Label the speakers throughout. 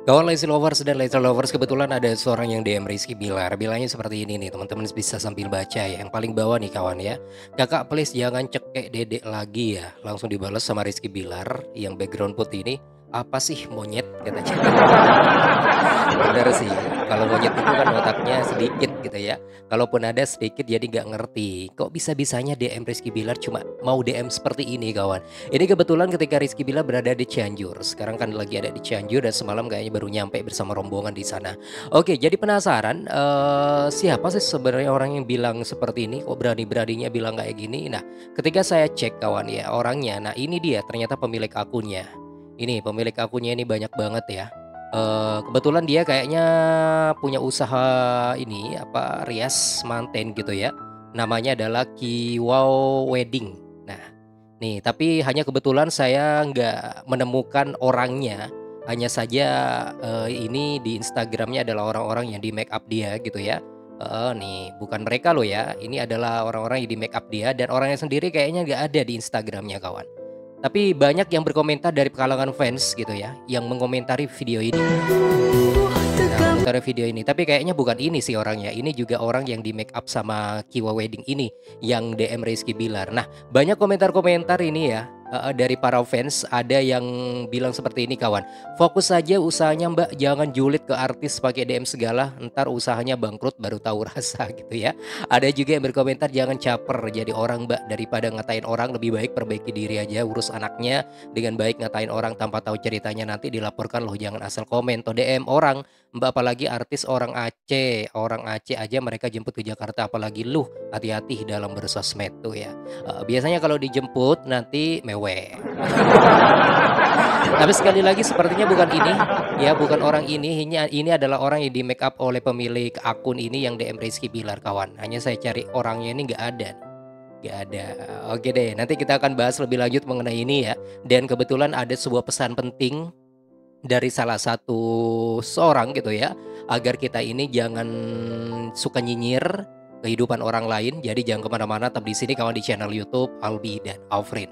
Speaker 1: Kawan Lazy Lovers dan Lazy Lovers, kebetulan ada seorang yang DM Rizky Bilar. Bilangnya seperti ini nih, teman-teman bisa sambil baca ya. Yang paling bawah nih kawan ya. Kakak please jangan cekek dedek lagi ya. Langsung dibalas sama Rizky Bilar yang background putih ini. Apa sih monyet katanya. Bener sih, kalau monyet itu kan otaknya sedikit gitu ya. Kalaupun ada sedikit jadi nggak ngerti. Kok bisa-bisanya DM Rizky Bilar cuma mau DM seperti ini kawan. Ini kebetulan ketika Rizky Bilar berada di Cianjur. Sekarang kan lagi ada di Cianjur dan semalam kayaknya baru nyampe bersama rombongan di sana. Oke, jadi penasaran siapa sih sebenarnya orang yang bilang seperti ini? Kok berani-beraninya bilang kayak gini? Nah, ketika saya cek kawan ya orangnya. Nah, ini dia ternyata pemilik akunnya. Ini pemilik akunnya ini banyak banget ya. Kebetulan dia kayaknya punya usaha ini apa rias manten gitu ya. Namanya adalah Kiwau Wedding. Nah, nih, tapi hanya kebetulan saya nggak menemukan orangnya, hanya saja, ini di Instagram-nya adalah orang-orang yang di-make up dia gitu ya. Nih, bukan mereka loh ya, ini adalah orang-orang yang di-make up dia dan orangnya sendiri kayaknya nggak ada di Instagram-nya kawan. Tapi banyak yang berkomentar dari kalangan fans gitu ya, yang mengomentari video ini. Nah, komentari video ini, tapi kayaknya bukan ini sih orangnya, ini juga orang yang di-make up sama Kiwa Wedding ini, yang DM Rizky Bilar. Nah, banyak komentar-komentar ini ya, dari para fans, ada yang bilang seperti ini kawan, "Fokus saja usahanya Mbak, jangan julid ke artis pakai DM segala, entar usahanya bangkrut baru tahu rasa," gitu ya. Ada juga yang berkomentar, "Jangan caper jadi orang Mbak, daripada ngatain orang lebih baik perbaiki diri aja, urus anaknya dengan baik, ngatain orang tanpa tahu ceritanya nanti dilaporkan loh, jangan asal komen atau DM orang. Mbak, apalagi artis orang Aceh aja mereka jemput ke Jakarta apalagi lu, hati-hati dalam bersosmed tuh ya." Biasanya kalau dijemput nanti mewek. Tapi sekali lagi sepertinya bukan ini, ya bukan orang ini adalah orang yang di-make up oleh pemilik akun ini yang DM Rizky Bilar kawan. Hanya saya cari orangnya ini nggak ada nih, nggak ada. Oke deh, nanti kita akan bahas lebih lanjut mengenai ini ya. Dan kebetulan ada sebuah pesan penting dari salah satu seorang gitu ya, agar kita ini jangan suka nyinyir kehidupan orang lain. Jadi jangan kemana-mana, tetap di sini kawan di channel YouTube Albi dan Alfrin.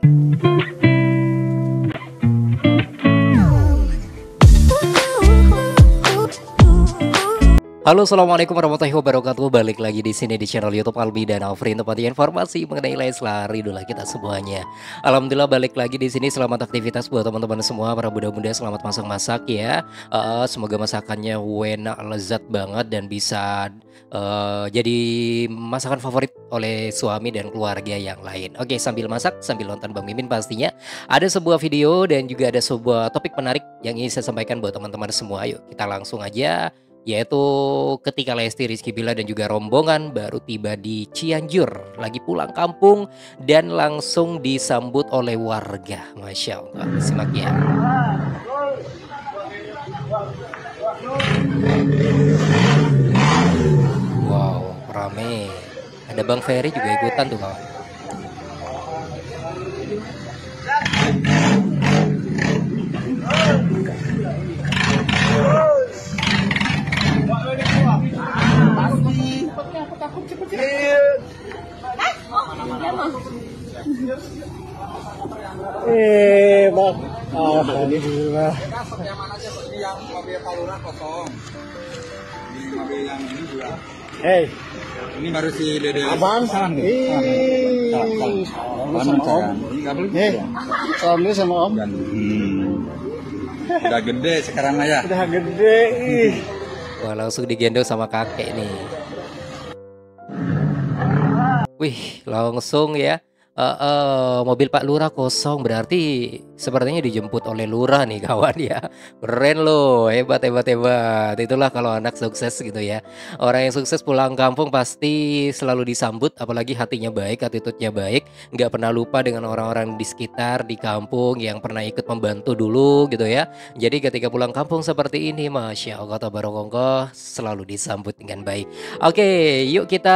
Speaker 1: Halo, assalamualaikum warahmatullahi wabarakatuh. Balik lagi di sini di channel YouTube Albi dan Alfrin, tempatnya informasi mengenai Leslar, idola kita semuanya. Alhamdulillah balik lagi di sini. Selamat aktivitas buat teman-teman semua, para bunda-bunda selamat masak-masak ya. Semoga masakannya enak, lezat banget dan bisa jadi masakan favorit oleh suami dan keluarga yang lain. Oke, sambil masak, sambil nonton Bang Mimin pastinya. Ada sebuah video dan juga ada sebuah topik menarik yang ingin saya sampaikan buat teman-teman semua. Yuk kita langsung aja, yaitu ketika Lesti Rizky Bilar dan juga rombongan baru tiba di Cianjur, lagi pulang kampung dan langsung disambut oleh warga. Masya Allah, simak ya. Wow, rame. Ada Bang Ferry juga ikutan tuh kawan.
Speaker 2: Bang. Alhamdulillah.
Speaker 3: Yang mana aja ini yang mobil Palura kosong. Ini mobil yang ini juga.
Speaker 2: Hey,
Speaker 3: Ini baru si Dede.
Speaker 2: abang.
Speaker 3: Salam nih.
Speaker 2: Salam sama Om.
Speaker 3: Ini nggak boleh.
Speaker 2: Nih, salam dulu sama Om.
Speaker 3: Dan, udah gede sekarang mah ya.
Speaker 2: Udah gede. Ih.
Speaker 1: Wah, langsung digendong sama kakek nih. Wih, langsung ya. Mobil Pak Lurah kosong, berarti sepertinya dijemput oleh Lurah nih kawan ya. Keren loh, hebat hebat hebat. Itulah kalau anak sukses gitu ya. Orang yang sukses pulang kampung pasti selalu disambut, apalagi hatinya baik, attitude-nya baik, nggak pernah lupa dengan orang-orang di sekitar di kampung yang pernah ikut membantu dulu gitu ya. Jadi ketika pulang kampung seperti ini, Masya Allah tabarakallah, selalu disambut dengan baik. Oke, yuk kita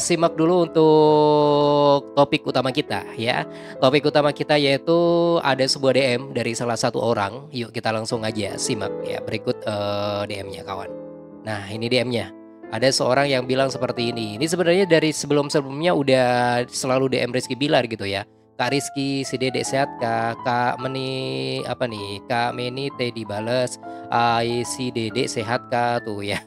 Speaker 1: simak dulu untuk topik utama kita ya. Topik utama kita yaitu ada sebuah DM dari salah satu orang. Yuk kita langsung aja simak ya berikut DM-nya kawan. Nah, ini DM-nya. Ada seorang yang bilang seperti ini. Ini sebenarnya dari sebelum-sebelumnya udah selalu DM Rizky Bilar gitu ya. Kak Rizky, si Dedek sehat Kak? Kak Meni apa nih? Kak Meni teh dibales. Si Dedek sehat Kak tuh ya.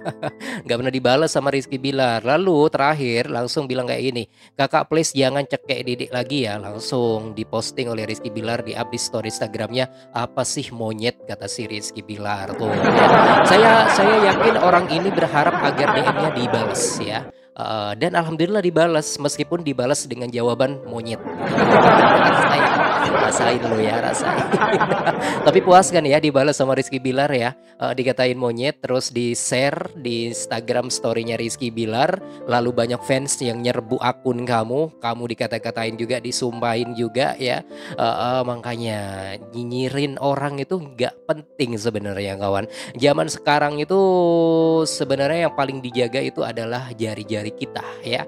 Speaker 1: Nggak pernah dibales sama Rizky Bilar. Lalu terakhir langsung bilang kayak ini, kakak please jangan cekek Dedek lagi ya. Langsung diposting oleh Rizky Bilar di up di story Instagramnya. Apa sih monyet kata si Rizky Bilar tuh. Ya. Saya yakin orang ini berharap agar DM-nya dibales ya. Dan alhamdulillah dibalas meskipun dibalas dengan jawaban monyet. Rasain, rasain lo ya, rasain. Tapi puas kan ya dibalas sama Rizky Bilar ya. Dikatain monyet terus di-share di Instagram story-nya Rizky Bilar, lalu banyak fans yang nyerbu akun kamu dikata-katain juga, disumpahin juga ya. Makanya nyinyirin orang itu nggak penting sebenarnya kawan. Zaman sekarang itu sebenarnya yang paling dijaga itu adalah jari-jari kita ya.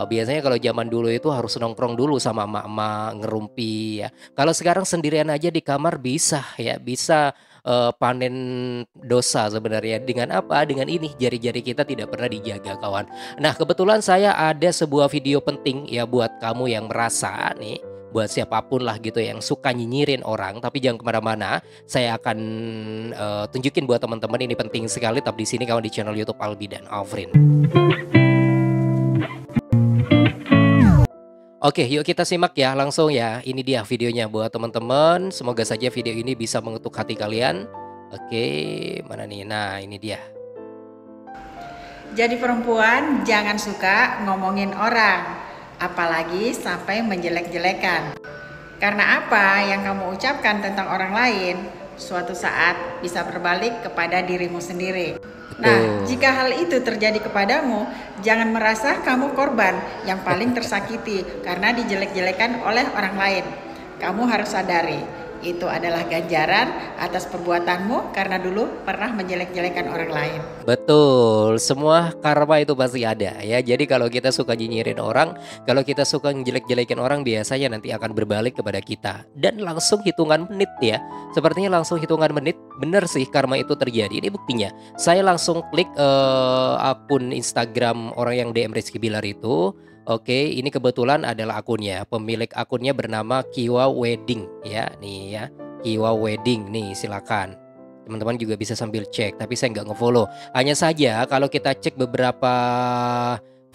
Speaker 1: Biasanya kalau zaman dulu itu harus nongkrong dulu sama emak-emak ngerumpi ya. Kalau sekarang sendirian aja di kamar bisa ya, bisa panen dosa sebenarnya. Dengan apa? Dengan ini jari-jari kita tidak pernah dijaga kawan. Nah kebetulan saya ada sebuah video penting ya buat kamu yang merasa nih, buat siapapun lah gitu yang suka nyinyirin orang, tapi jangan kemana-mana. Saya akan tunjukin buat teman-teman, ini penting sekali. Tetap di sini kawan di channel YouTube Albi dan Alvin. Oke, yuk kita simak ya langsung ya. Ini dia videonya buat teman-teman. Semoga saja video ini bisa mengetuk hati kalian. Oke, mana nih? Nah, ini dia.
Speaker 4: Jadi perempuan jangan suka ngomongin orang, apalagi sampai menjelek-jelekan. Karena apa yang kamu ucapkan tentang orang lain, suatu saat bisa berbalik kepada dirimu sendiri. Nah, jika hal itu terjadi kepadamu, jangan merasa kamu korban yang paling tersakiti karena dijelek-jelekan oleh orang lain. Kamu harus sadari, itu adalah ganjaran atas perbuatanmu karena dulu pernah menjelek-jelekan orang lain.
Speaker 1: Betul, semua karma itu pasti ada ya. Jadi kalau kita suka nyinyirin orang, kalau kita suka ngejelek-jelekin orang, biasanya nanti akan berbalik kepada kita. Dan langsung hitungan menit ya. Sepertinya langsung hitungan menit, bener sih karma itu terjadi. Ini buktinya. Saya langsung klik akun Instagram orang yang DM Rizky Bilar itu. Oke, ini kebetulan adalah akunnya. Pemilik akunnya bernama Kiwa Wedding ya. Nih ya, Kiwa Wedding nih, silakan. Teman-teman juga bisa sambil cek, tapi saya nggak ngefollow. Hanya saja kalau kita cek beberapa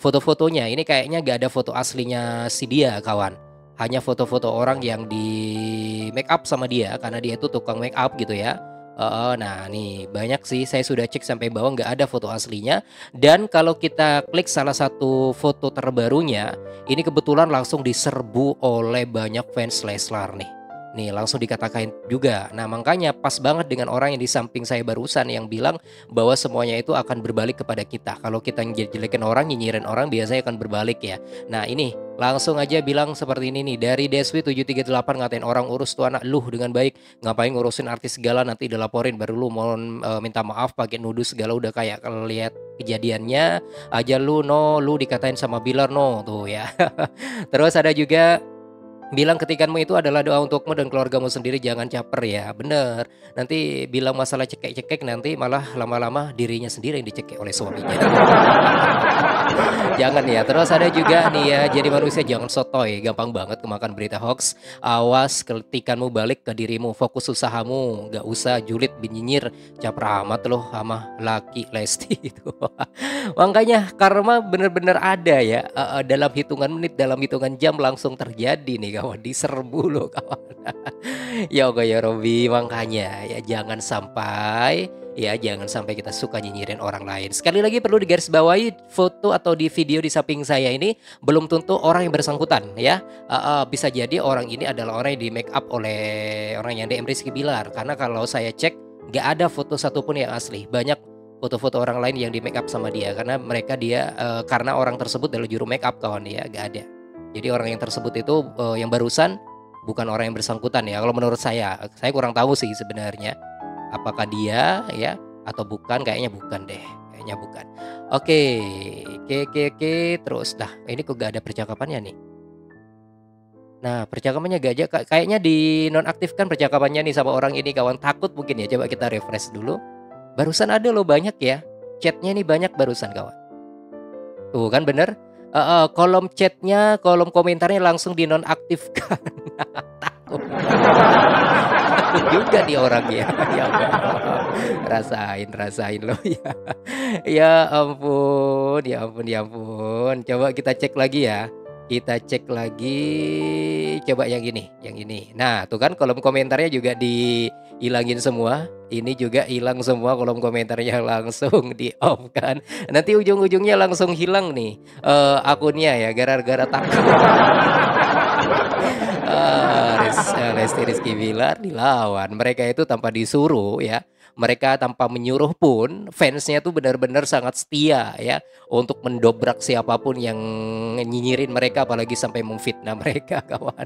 Speaker 1: foto-fotonya, ini kayaknya nggak ada foto aslinya si dia kawan. Hanya foto-foto orang yang di make up sama dia, karena dia itu tukang make up gitu ya. Nah nih banyak sih, saya sudah cek sampai bawah nggak ada foto aslinya. Dan kalau kita klik salah satu foto terbarunya, ini kebetulan langsung diserbu oleh banyak fans Leslar nih. Nih langsung dikatakan juga. Nah makanya pas banget dengan orang yang di samping saya barusan yang bilang bahwa semuanya itu akan berbalik kepada kita. Kalau kita jelekin orang, nyinyirin orang, biasanya akan berbalik ya. Nah ini langsung aja bilang seperti ini nih. Dari Deswi 738 ngatain orang urus tuh anak lu dengan baik. Ngapain ngurusin artis segala, nanti dilaporin baru lu mau minta maaf pakai nuduh segala. Udah kayak lihat kejadiannya aja lu lu dikatain sama Bilar tuh ya. Terus ada juga bilang ketikanmu itu adalah doa untukmu dan keluargamu sendiri, jangan caper ya. Bener, nanti bilang masalah cekek-cekek, nanti malah lama-lama dirinya sendiri yang dicekek oleh suaminya. Jangan ya. Terus ada juga nih ya, jadi manusia jangan sotoy, gampang banget kemakan berita hoax. Awas ketikanmu balik ke dirimu, fokus usahamu, gak usah julid binyinyir, caper amat loh sama laki Lesti itu. Makanya karma bener-bener ada ya, dalam hitungan menit, dalam hitungan jam langsung terjadi nih kawan, diserbu loh kawan. Ya oke ya Robi, makanya ya jangan sampai kita suka nyinyirin orang lain. Sekali lagi perlu digarisbawahi, foto atau di video di samping saya ini belum tentu orang yang bersangkutan ya. Bisa jadi orang ini adalah orang yang di make up oleh orang yang DM Rizky Bilar. Karena kalau saya cek nggak ada foto satupun yang asli. Banyak foto-foto orang lain yang di make up sama dia, karena karena orang tersebut adalah juru make up kawan ya, nggak ada. Jadi orang yang tersebut itu yang barusan bukan orang yang bersangkutan ya. Kalau menurut saya kurang tahu sih sebenarnya apakah dia ya atau bukan. Kayaknya bukan deh, kayaknya bukan. Oke. Terus ini kok gak ada percakapannya nih. Nah percakapannya gak aja, kayaknya di nonaktifkan percakapannya nih sama orang ini kawan. Takut mungkin ya, coba kita refresh dulu. Barusan ada loh banyak ya, chatnya nih banyak barusan kawan. Tuh kan bener, kolom chatnya, kolom komentarnya langsung dinonaktifkan. Takut. Takut juga nih orangnya. Ya Allah. Rasain loh ya. Ya ampun, ya ampun, ya ampun. Coba kita cek lagi ya. Kita cek lagi, coba yang ini. Nah, tuh kan kolom komentarnya juga dihilangin semua. Ini juga hilang semua kolom komentarnya langsung di-off kan. Nanti ujung-ujungnya langsung hilang nih akunnya ya gara-gara takut. Lesti Rizky Bilar dilawan. Mereka itu tanpa disuruh ya. Mereka tanpa menyuruh pun fansnya tuh benar-benar sangat setia ya untuk mendobrak siapapun yang nyinyirin mereka apalagi sampai memfitnah mereka kawan.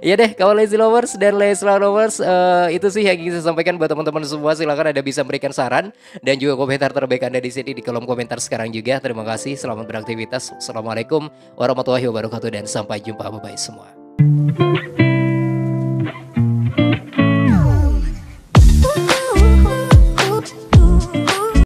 Speaker 1: Ya deh kawan Lazy Lovers dan Leslar Lovers itu sih yang ingin saya sampaikan buat teman-teman semua. Silakan Anda bisa memberikan saran dan juga komentar terbaik Anda di sini di kolom komentar sekarang juga. Terima kasih, selamat beraktivitas. Assalamualaikum warahmatullahi wabarakatuh dan sampai jumpa bye-bye semua.